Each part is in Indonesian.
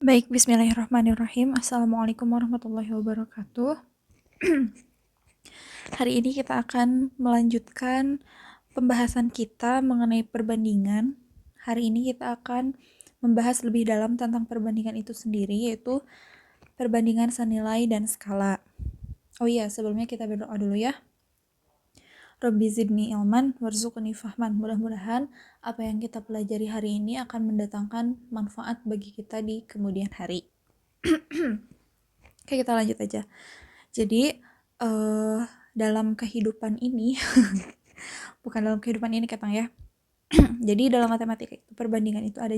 Baik, bismillahirrahmanirrahim. Assalamualaikum warahmatullahi wabarakatuh. Hari ini kita akan melanjutkan pembahasan kita mengenai perbandingan. Hari ini kita akan membahas lebih dalam tentang perbandingan itu sendiri, yaitu perbandingan senilai dan skala. Oh iya, sebelumnya kita berdoa dulu ya. Rabbi zidni ilman warzuqni fahman. Mudah-mudahan apa yang kita pelajari hari ini akan mendatangkan manfaat bagi kita di kemudian hari. Oke, kita lanjut aja. Jadi dalam kehidupan ini bukan dalam kehidupan ini Ketang ya. Jadi dalam matematika itu perbandingan itu ada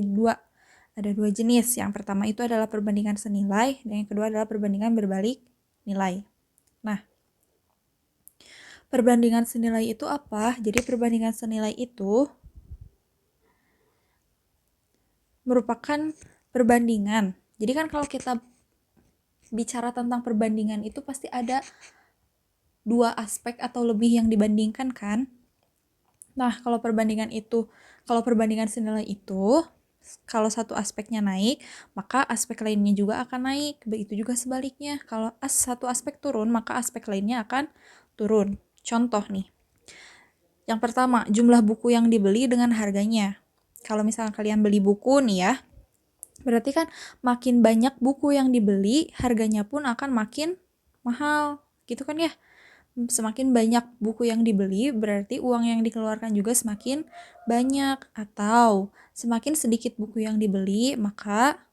dua jenis. Yang pertama itu adalah perbandingan senilai dan yang kedua adalah perbandingan berbalik nilai. Nah, perbandingan senilai itu apa? Jadi perbandingan senilai itu merupakan perbandingan. Jadi kan kalau kita bicara tentang perbandingan itu pasti ada dua aspek atau lebih yang dibandingkan kan. Nah, kalau perbandingan senilai itu, kalau satu aspeknya naik, maka aspek lainnya juga akan naik. Begitu juga sebaliknya. Kalau satu aspek turun, maka aspek lainnya akan turun. Contoh nih. Yang pertama, jumlah buku yang dibeli dengan harganya. Kalau misalnya kalian beli buku nih ya, berarti kan makin banyak buku yang dibeli, harganya pun akan makin mahal. Gitu kan ya? Semakin banyak buku yang dibeli, berarti uang yang dikeluarkan juga semakin banyak. Atau semakin sedikit buku yang dibeli, maka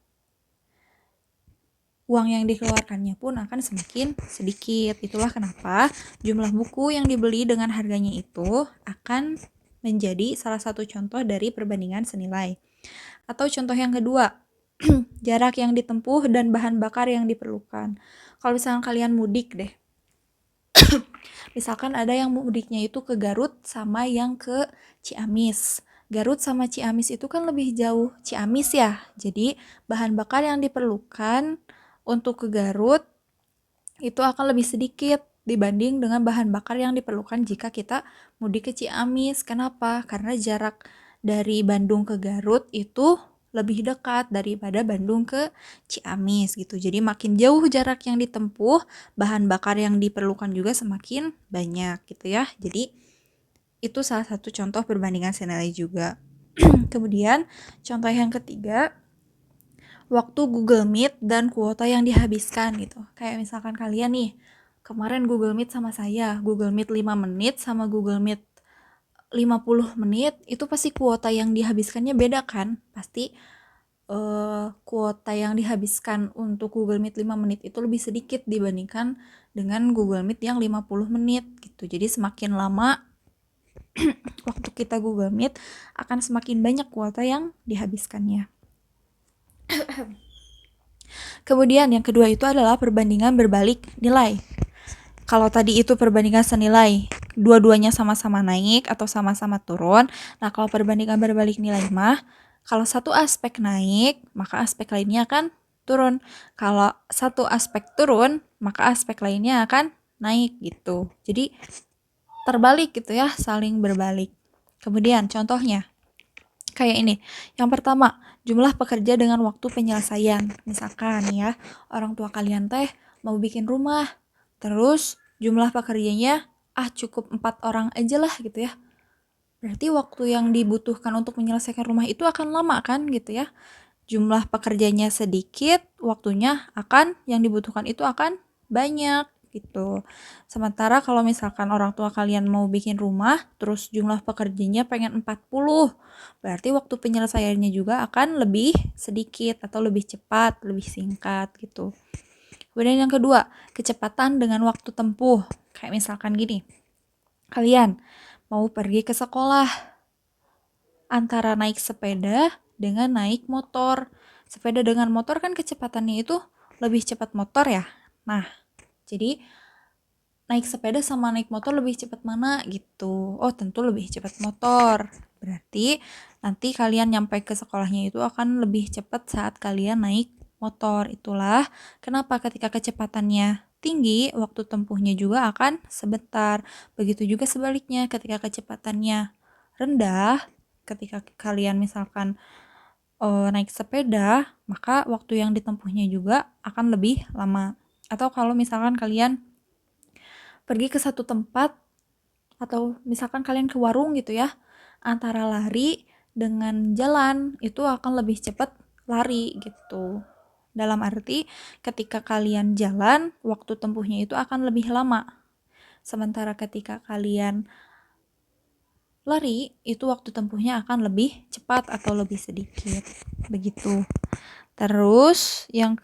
uang yang dikeluarkannya pun akan semakin sedikit. Itulah kenapa jumlah buku yang dibeli dengan harganya itu akan menjadi salah satu contoh dari perbandingan senilai. Atau contoh yang kedua, jarak yang ditempuh dan bahan bakar yang diperlukan. Kalau misalnya kalian mudik deh, misalkan ada yang mudiknya itu ke Garut sama yang ke Ciamis. Garut sama Ciamis itu kan lebih jauh Ciamis ya. Jadi bahan bakar yang diperlukan untuk ke Garut itu akan lebih sedikit dibanding dengan bahan bakar yang diperlukan jika kita mudik ke Ciamis. Kenapa? Karena jarak dari Bandung ke Garut itu lebih dekat daripada Bandung ke Ciamis gitu. Jadi makin jauh jarak yang ditempuh, bahan bakar yang diperlukan juga semakin banyak gitu ya. Jadi itu salah satu contoh perbandingan senilai juga. Kemudian contoh yang ketiga, waktu Google Meet dan kuota yang dihabiskan gitu. Kayak misalkan kalian nih, kemarin Google Meet sama saya, Google Meet 5 menit sama Google Meet 50 menit, itu pasti kuota yang dihabiskannya beda kan? Pasti kuota yang dihabiskan untuk Google Meet 5 menit itu lebih sedikit dibandingkan dengan Google Meet yang 50 menit gitu. Jadi semakin lama waktu kita Google Meet akan semakin banyak kuota yang dihabiskannya. Kemudian yang kedua itu adalah perbandingan berbalik nilai. Kalau tadi itu perbandingan senilai, dua-duanya sama-sama naik atau sama-sama turun. Nah, kalau perbandingan berbalik nilai mah, kalau satu aspek naik, maka aspek lainnya akan turun. Kalau satu aspek turun, maka aspek lainnya akan naik gitu. Jadi terbalik gitu ya, saling berbalik. Kemudian contohnya kayak ini. Yang pertama, jumlah pekerja dengan waktu penyelesaian. Misalkan ya, orang tua kalian teh mau bikin rumah, terus jumlah pekerjanya cukup 4 orang aja lah gitu ya. Berarti waktu yang dibutuhkan untuk menyelesaikan rumah itu akan lama kan gitu ya. Jumlah pekerjanya sedikit, waktunya yang dibutuhkan itu akan banyak gitu. Sementara kalau misalkan orang tua kalian mau bikin rumah, terus jumlah pekerjanya pengen 40, berarti waktu penyelesaiannya juga akan lebih sedikit atau lebih cepat, lebih singkat gitu. Kemudian yang kedua, kecepatan dengan waktu tempuh. Kayak misalkan gini, kalian mau pergi ke sekolah, antara naik sepeda dengan naik motor. Sepeda dengan motor kan kecepatannya itu lebih cepat motor ya. Nah, jadi naik sepeda sama naik motor lebih cepat mana gitu. Oh, tentu lebih cepat motor. Berarti nanti kalian nyampe ke sekolahnya itu akan lebih cepat saat kalian naik motor. Itulah kenapa ketika kecepatannya tinggi, waktu tempuhnya juga akan sebentar. Begitu juga sebaliknya, ketika kecepatannya rendah, ketika kalian misalkan naik sepeda, maka waktu yang ditempuhnya juga akan lebih lama. Atau kalau misalkan kalian pergi ke satu tempat, atau misalkan kalian ke warung gitu ya, antara lari dengan jalan itu akan lebih cepat lari gitu. Dalam arti ketika kalian jalan, waktu tempuhnya itu akan lebih lama. Sementara ketika kalian lari, itu waktu tempuhnya akan lebih cepat atau lebih sedikit. Begitu. Terus yang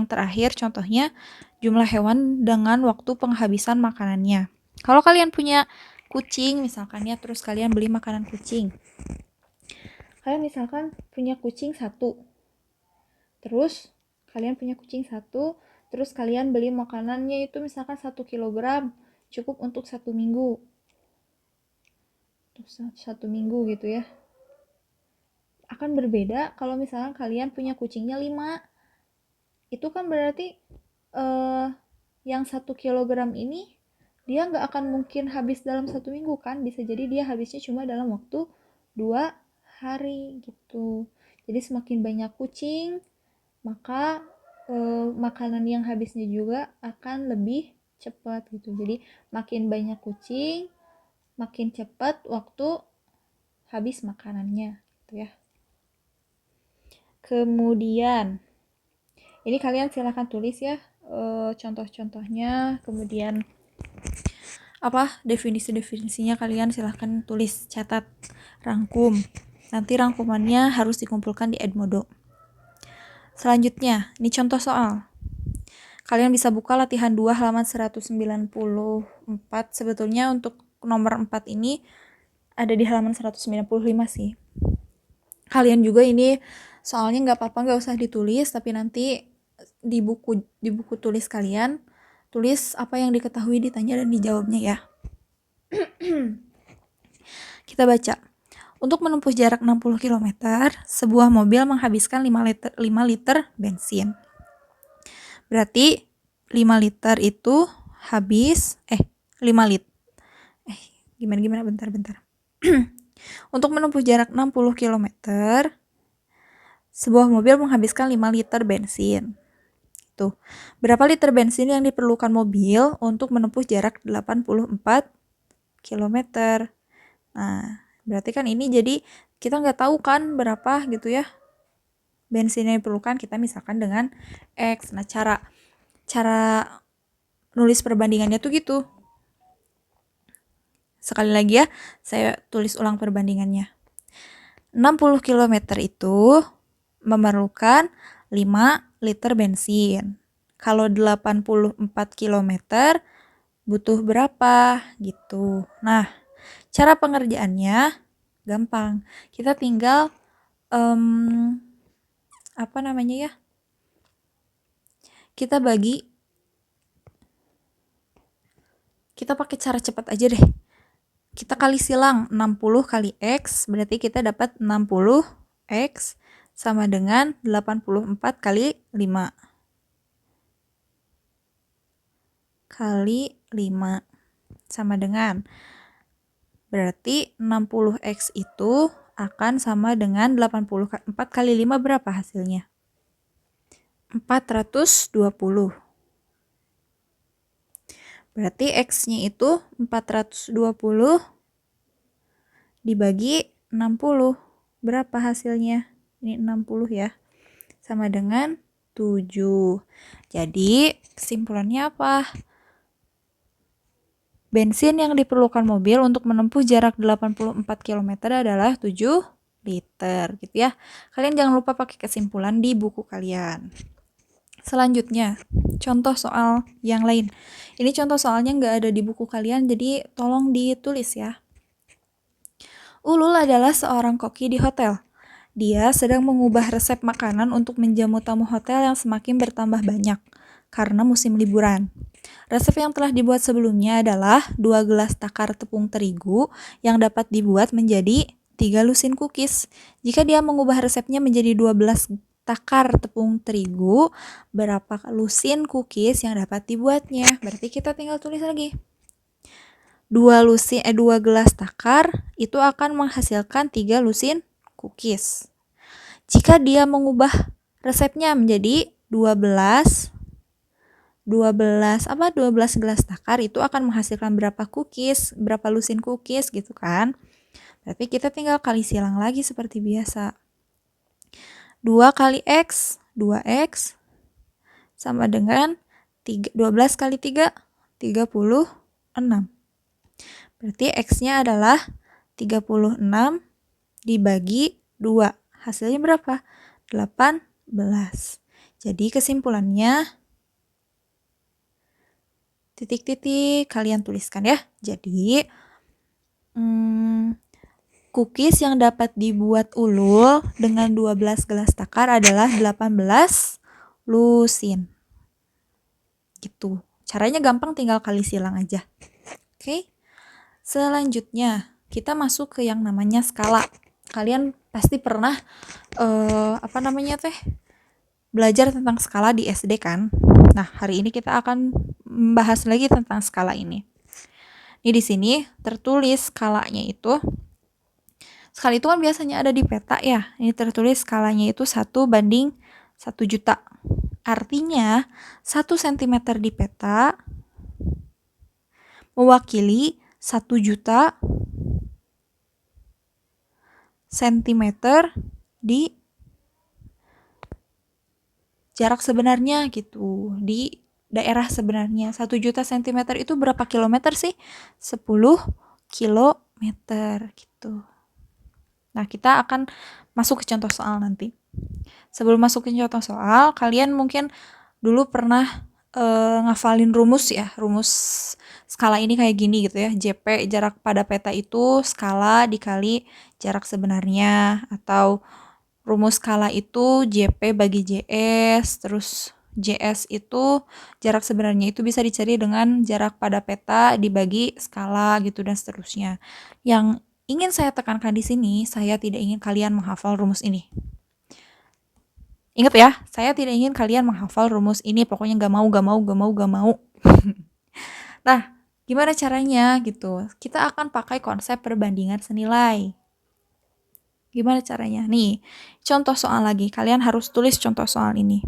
terakhir contohnya jumlah hewan dengan waktu penghabisan makanannya. Kalau kalian punya kucing misalkan ya, terus kalian beli makanan kucing. Kalian misalkan punya kucing 1. Terus kalian punya kucing 1, terus kalian beli makanannya itu misalkan 1 kilogram, cukup untuk 1 minggu. Untuk 1 minggu gitu ya. Akan berbeda kalau misalkan kalian punya kucingnya 5. Itu kan berarti yang 1 kilogram ini dia nggak akan mungkin habis dalam 1 minggu kan, bisa jadi dia habisnya cuma dalam waktu 2 hari gitu. Jadi semakin banyak kucing, maka makanan yang habisnya juga akan lebih cepat gitu. Jadi makin banyak kucing, makin cepat waktu habis makanannya gitu ya. Kemudian ini kalian silahkan tulis ya contoh-contohnya, kemudian definisi-definisinya kalian silahkan tulis, catat, rangkum. Nanti rangkumannya harus dikumpulkan di Edmodo. Selanjutnya, ini contoh soal. Kalian bisa buka latihan 2 halaman 194. Sebetulnya untuk nomor 4 ini ada di halaman 195 sih. Kalian juga ini soalnya nggak apa-apa, nggak usah ditulis, tapi nanti di buku tulis kalian tulis apa yang diketahui, ditanya dan dijawabnya ya. Kita baca. Untuk menempuh jarak 60 km, sebuah mobil menghabiskan 5 liter bensin. Berarti 5 liter itu habis 5 liter. Gimana bentar. Untuk menempuh jarak 60 km, sebuah mobil menghabiskan 5 liter bensin. Tuh. Berapa liter bensin yang diperlukan mobil untuk menempuh jarak 84 km? Nah, berarti kan ini jadi kita nggak tahu kan berapa gitu ya bensin yang diperlukan, kita misalkan dengan X. Nah, cara nulis perbandingannya tuh gitu. Sekali lagi ya, saya tulis ulang perbandingannya. 60 km itu memerlukan 5 liter bensin. Kalau 84 km butuh berapa gitu. Nah, cara pengerjaannya gampang. Kita tinggal kita pakai cara cepat aja deh. Kita kali silang 60 kali X, berarti kita dapat 60 X sama dengan 84 kali 5 kali 5 sama dengan, berarti 60X itu akan sama dengan 84 kali 5 berapa hasilnya? 420. Berarti X-nya itu 420 dibagi 60. Berapa hasilnya? Ini 60 ya. Sama dengan 7. Jadi kesimpulannya apa? Bensin yang diperlukan mobil untuk menempuh jarak 84 km adalah 7 liter gitu ya. Kalian jangan lupa pakai kesimpulan di buku kalian. Selanjutnya, contoh soal yang lain. Ini contoh soalnya nggak ada di buku kalian, jadi tolong ditulis ya. Ulul adalah seorang koki di hotel. Dia sedang mengubah resep makanan untuk menjamu tamu hotel yang semakin bertambah banyak karena musim liburan. Resep yang telah dibuat sebelumnya adalah 2 gelas takar tepung terigu yang dapat dibuat menjadi 3 lusin cookies. Jika dia mengubah resepnya menjadi 12 takar tepung terigu, berapa lusin cookies yang dapat dibuatnya? Berarti kita tinggal tulis lagi. 2 gelas takar itu akan menghasilkan 3 lusin cookies. Jika dia mengubah resepnya menjadi 12 gelas takar, itu akan menghasilkan berapa cookies, berapa lusin cookies gitu kan. Berarti kita tinggal kali silang lagi seperti biasa. 2 kali X, 2X sama dengan 12 kali 3, 36. Berarti X-nya adalah 36 dibagi 2. Hasilnya berapa? 18. Jadi kesimpulannya, titik-titik kalian tuliskan ya. Jadi, cookies yang dapat dibuat ulul dengan 12 gelas takar adalah 18 lusin. Gitu. Caranya gampang, tinggal kali silang aja. Oke. Selanjutnya, kita masuk ke yang namanya skala. Kalian pasti pernah belajar tentang skala di SD kan? Nah, hari ini kita akan membahas lagi tentang skala ini. Ini di sini tertulis skalanya itu. Skala itu kan biasanya ada di peta ya. Ini tertulis skalanya itu 1:1 juta. Artinya 1 cm di peta mewakili 1 juta cm di jarak sebenarnya gitu, di daerah sebenarnya. 1 juta cm itu berapa kilometer sih? 10 kilometer gitu. Nah, kita akan masuk ke contoh soal nanti. Sebelum masuk ke contoh soal, kalian mungkin dulu pernah ngafalin rumus ya. Rumus skala ini kayak gini gitu ya. JP, jarak pada peta itu skala dikali jarak sebenarnya. Atau rumus skala itu JP bagi JS. Terus JS itu jarak sebenarnya itu bisa dicari dengan jarak pada peta dibagi skala gitu dan seterusnya. Yang ingin saya tekankan di sini, saya tidak ingin kalian menghafal rumus ini. Ingat ya, saya tidak ingin kalian menghafal rumus ini. Pokoknya gak mau. Nah, gimana caranya gitu? Kita akan pakai konsep perbandingan senilai. Gimana caranya? Nih, contoh soal lagi. Kalian harus tulis contoh soal ini.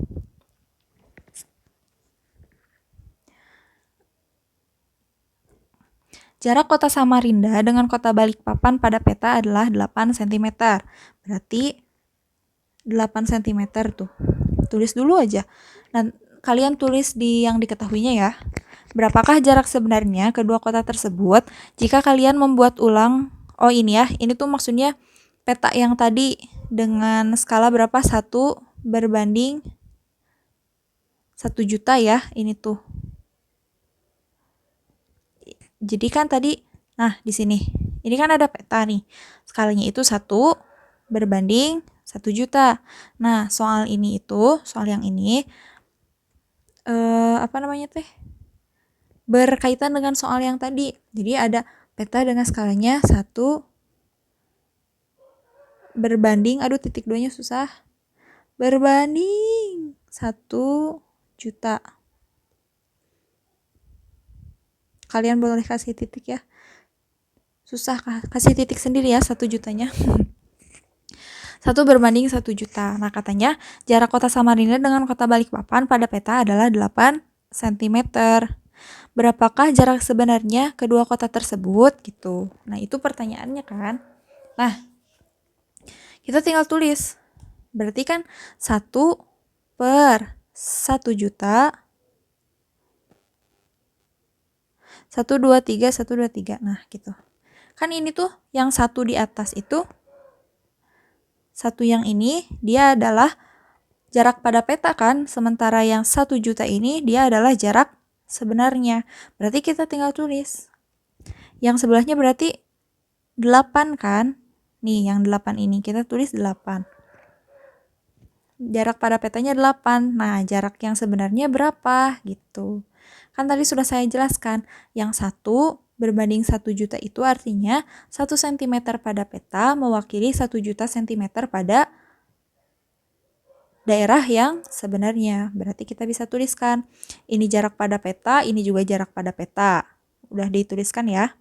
Jarak kota Samarinda dengan kota Balikpapan pada peta adalah 8 cm. Berarti 8 cm tuh. Tulis dulu aja. Dan kalian tulis di yang diketahuinya ya. Berapakah jarak sebenarnya kedua kota tersebut jika kalian membuat ulang? Oh ini ya, ini tuh maksudnya peta yang tadi dengan skala berapa? 1 berbanding 1 juta ya, ini tuh. Jadi kan tadi, nah di sini, ini kan ada peta nih. Skalanya itu 1 berbanding 1 juta. Nah, soal ini itu, soal yang ini, berkaitan dengan soal yang tadi. Jadi ada peta dengan skalanya 1 berbanding, titik 2-nya susah. Berbanding 1 juta. Kalian boleh kasih titik ya. Susah kasih titik sendiri ya 1 jutanya. 1 berbanding 1 juta. Nah, katanya jarak kota Samarinda dengan kota Balikpapan pada peta adalah 8 cm. Berapakah jarak sebenarnya kedua kota tersebut gitu. Nah, itu pertanyaannya kan. Nah, kita tinggal tulis. Berarti kan 1 per 1 juta 1, 2, 3, 1, 2, 3. Nah, gitu. Kan ini tuh yang 1 di atas itu, 1 yang ini dia adalah jarak pada peta kan, sementara yang 1 juta ini dia adalah jarak sebenarnya. Berarti kita tinggal tulis. Yang sebelahnya berarti 8 kan? Nih, yang 8 ini kita tulis 8. Jarak pada petanya 8. Nah, jarak yang sebenarnya berapa gitu. Kan tadi sudah saya jelaskan, yang 1 berbanding 1 juta itu artinya 1 cm pada peta mewakili 1 juta cm pada daerah yang sebenarnya. Berarti kita bisa tuliskan, ini jarak pada peta, ini juga jarak pada peta. Udah dituliskan ya.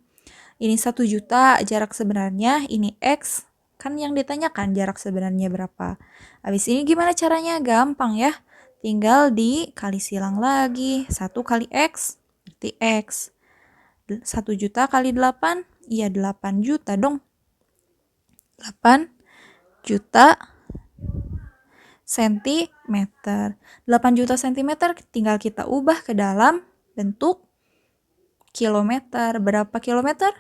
Ini 1 juta jarak sebenarnya, ini X, Kan yang ditanyakan jarak sebenarnya berapa. Habis ini gimana caranya? Gampang ya. Tinggal dikali silang lagi. 1 kali X, berarti X. 1 juta kali 8, iya 8 juta dong. 8 juta sentimeter. 8 juta sentimeter tinggal kita ubah ke dalam bentuk kilometer. Berapa kilometer?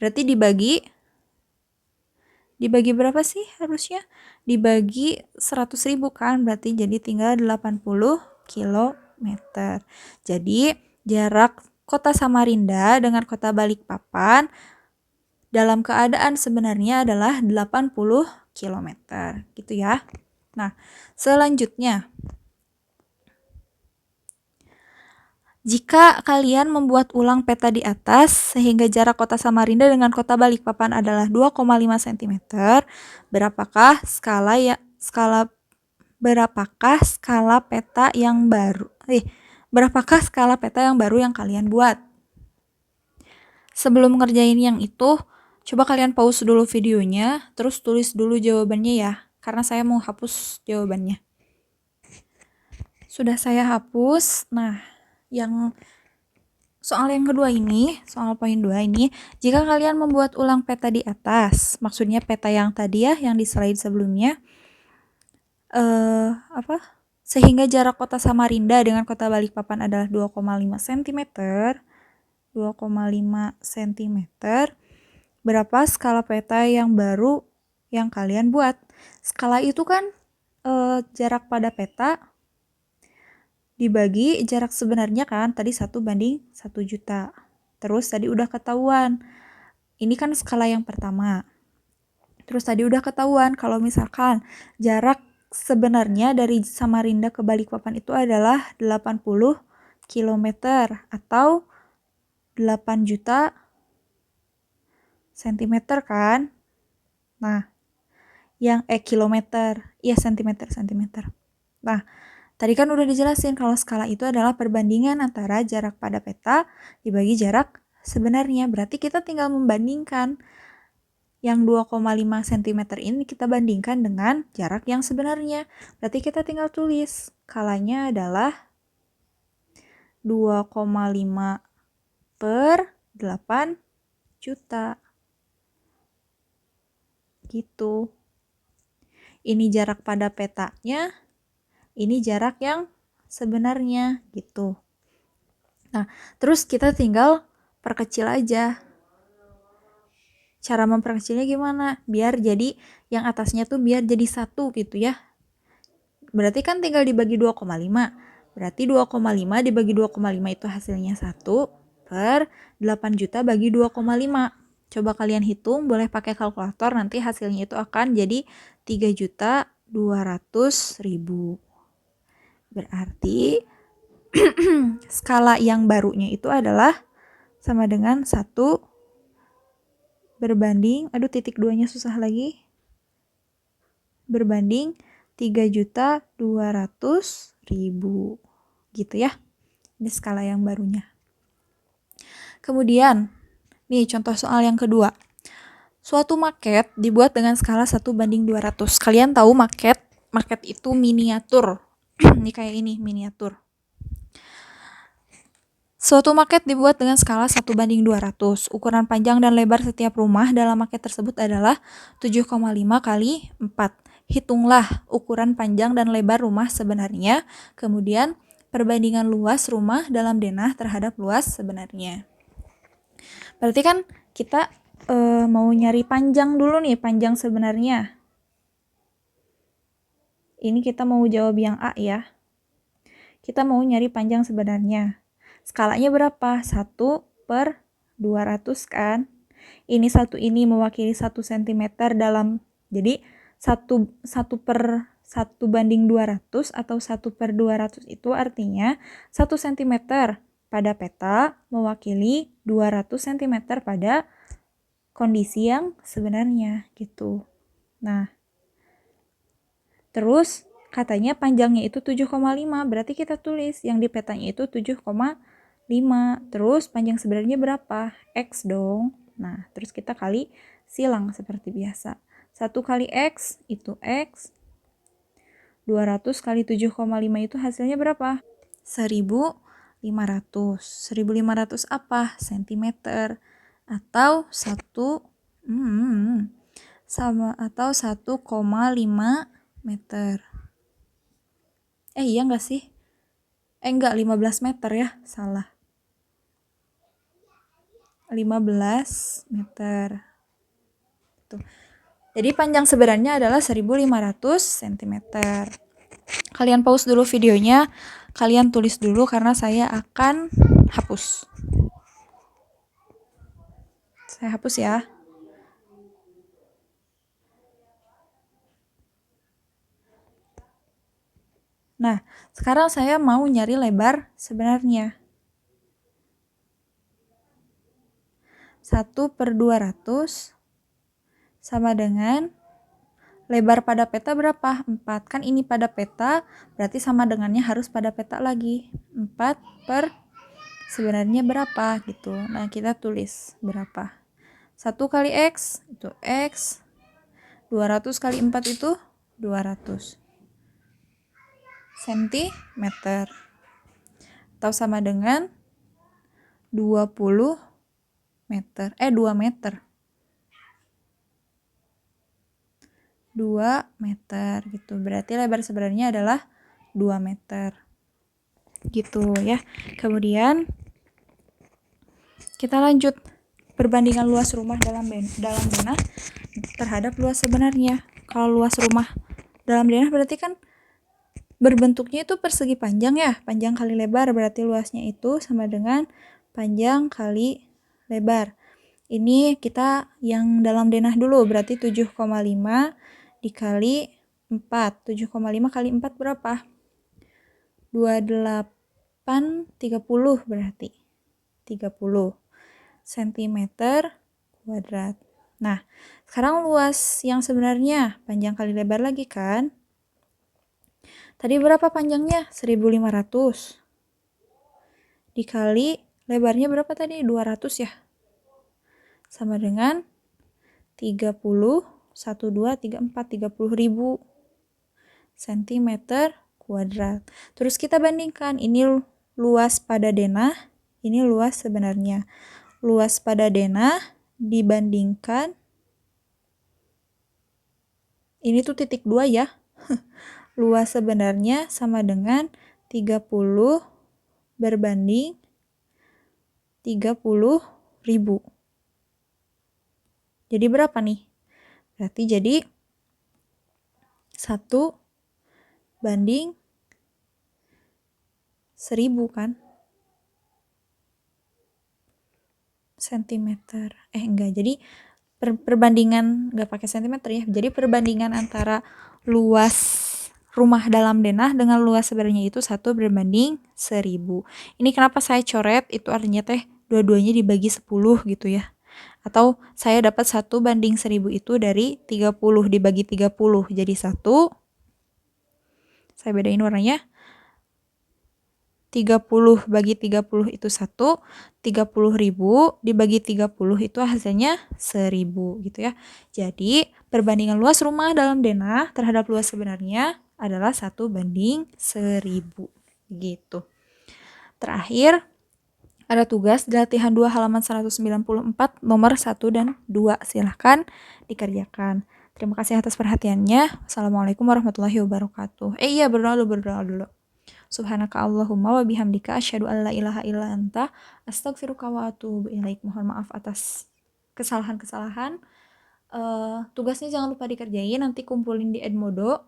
Berarti dibagi berapa sih harusnya? Dibagi 100.000 kan, berarti jadi tinggal 80 kilometer. Jadi jarak kota Samarinda dengan kota Balikpapan dalam keadaan sebenarnya adalah 80 kilometer, gitu ya. Nah, selanjutnya, jika kalian membuat ulang peta di atas sehingga jarak kota Samarinda dengan kota Balikpapan adalah 2,5 cm, berapakah skala peta yang baru? Berapakah skala peta yang baru yang kalian buat? Sebelum ngerjain yang itu, coba kalian pause dulu videonya, terus tulis dulu jawabannya ya, karena saya mau hapus jawabannya. Sudah saya hapus. Nah, soal yang kedua ini, soal poin 2 ini, jika kalian membuat ulang peta di atas, maksudnya peta yang tadi ya, yang di slide sebelumnya, sehingga jarak kota Samarinda dengan kota Balikpapan adalah 2,5 cm, 2,5 cm, berapa skala peta yang baru yang kalian buat? Skala itu kan jarak pada peta dibagi jarak sebenarnya kan, tadi 1/1 juta. Terus tadi udah ketahuan, ini kan skala yang pertama. Terus tadi udah ketahuan kalau misalkan jarak sebenarnya dari Samarinda ke Balikpapan itu adalah 80 km atau 8 juta cm kan. Nah, yang kilometer, iya cm. Nah, tadi kan udah dijelasin kalau skala itu adalah perbandingan antara jarak pada peta dibagi jarak sebenarnya. Berarti kita tinggal membandingkan yang 2,5 cm ini kita bandingkan dengan jarak yang sebenarnya. Berarti kita tinggal tulis skalanya adalah 2,5 per 8 juta. Gitu. Ini jarak pada petanya, ini jarak yang sebenarnya gitu. Nah, terus kita tinggal perkecil aja. Cara memperkecilnya gimana? Biar jadi yang atasnya tuh biar jadi 1 gitu ya. Berarti kan tinggal dibagi 2,5. Berarti 2,5 dibagi 2,5 itu hasilnya 1 per 8 juta bagi 2,5. Coba kalian hitung, boleh pakai kalkulator, nanti hasilnya itu akan jadi 3.200.000. Berarti skala yang barunya itu adalah sama dengan 1 berbanding, titik 2-nya susah lagi, berbanding 3.200.000 gitu ya. Ini skala yang barunya. Kemudian, nih contoh soal yang kedua. Suatu maket dibuat dengan skala 1/200. Kalian tahu maket itu miniatur. Ini kayak ini, miniatur. Suatu maket dibuat dengan skala 1/200. Ukuran panjang dan lebar setiap rumah dalam maket tersebut adalah 7,5 kali 4. Hitunglah ukuran panjang dan lebar rumah sebenarnya, kemudian perbandingan luas rumah dalam denah terhadap luas sebenarnya. Berarti kan kita mau nyari panjang dulu nih, panjang sebenarnya. Ini kita mau jawab yang A ya. Kita mau nyari panjang sebenarnya. Skalanya berapa? 1/200 kan? Ini 1 ini mewakili 1 cm dalam, jadi 1/1/200 atau 1/200 itu artinya 1 cm pada peta mewakili 200 cm pada kondisi yang sebenarnya gitu. Nah, terus katanya panjangnya itu 7,5, berarti kita tulis yang di petanya itu 7,5. Terus panjang sebenarnya berapa? X dong. Nah, terus kita kali silang seperti biasa. 1 kali X itu X. 200 kali 7,5 itu hasilnya berapa? 1.500. 1.500 apa? Sentimeter. Atau 1,5 meter. Iya nggak sih? Enggak, 15 meter ya. Salah. 15 meter. Tuh. Jadi panjang sebenarnya adalah 1.500 cm. Kalian pause dulu videonya, kalian tulis dulu karena saya akan hapus. Saya hapus ya. Nah, sekarang saya mau nyari lebar sebenarnya. 1/200 sama dengan lebar pada peta berapa? 4. Kan ini pada peta, berarti sama dengannya harus pada peta lagi. 4 per sebenarnya berapa gitu. Nah, kita tulis berapa. 1 kali X itu X. 200 kali 4 itu 200 cm. Atau sama dengan 20 meter. 2 meter. 2 meter gitu. Berarti lebar sebenarnya adalah 2 meter. Gitu ya. Kemudian kita lanjut perbandingan luas rumah dalam denah terhadap luas sebenarnya. Kalau luas rumah dalam denah berarti kan berbentuknya itu persegi panjang ya. Panjang kali lebar berarti luasnya itu sama dengan panjang kali lebar. Ini kita yang dalam denah dulu, berarti 7,5 dikali 4. 7,5 kali 4 berapa? 28, 30 berarti. 30 cm kuadrat. Nah, sekarang luas yang sebenarnya panjang kali lebar lagi kan? Tadi berapa panjangnya? 1.500. Dikali lebarnya berapa tadi? 200 ya? Sama dengan 30, 1, 2, 3, 4, 30.000 cm kuadrat. Terus kita bandingkan, ini luas pada denah, ini luas sebenarnya. Luas pada denah dibandingkan, ini tuh titik 2 ya. Luas sebenarnya sama dengan 30 berbanding 30.000. Jadi berapa nih? Berarti jadi 1 banding 1.000 kan? Sentimeter. Enggak. Jadi perbandingan enggak pakai sentimeter ya. Jadi perbandingan antara luas rumah dalam denah dengan luas sebenarnya itu 1 berbanding 1.000. Ini kenapa saya coret? Itu artinya teh dua-duanya dibagi 10 gitu ya. Atau saya dapat 1 banding 1.000 itu dari 30 dibagi 30. Jadi 1, saya bedain warnanya, 30 bagi 30 itu 1, 30.000 dibagi 30 itu hasilnya 1.000 gitu ya. Jadi perbandingan luas rumah dalam denah terhadap luas sebenarnya adalah 1 banding 1.000 gitu. Terakhir ada tugas di latihan 2 halaman 194 nomor 1 dan 2. Silahkan dikerjakan. Terima kasih atas perhatiannya. Assalamualaikum warahmatullahi wabarakatuh. Iya, berdoa dulu. Subhanaka Allahumma wa bihamdika asyhadu an la ilaha illa anta astaghfiruka wa atubu ilaik. Mohon maaf atas kesalahan-kesalahan. Tugasnya jangan lupa dikerjain, nanti kumpulin di Edmodo.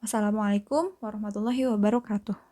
Wassalamualaikum warahmatullahi wabarakatuh.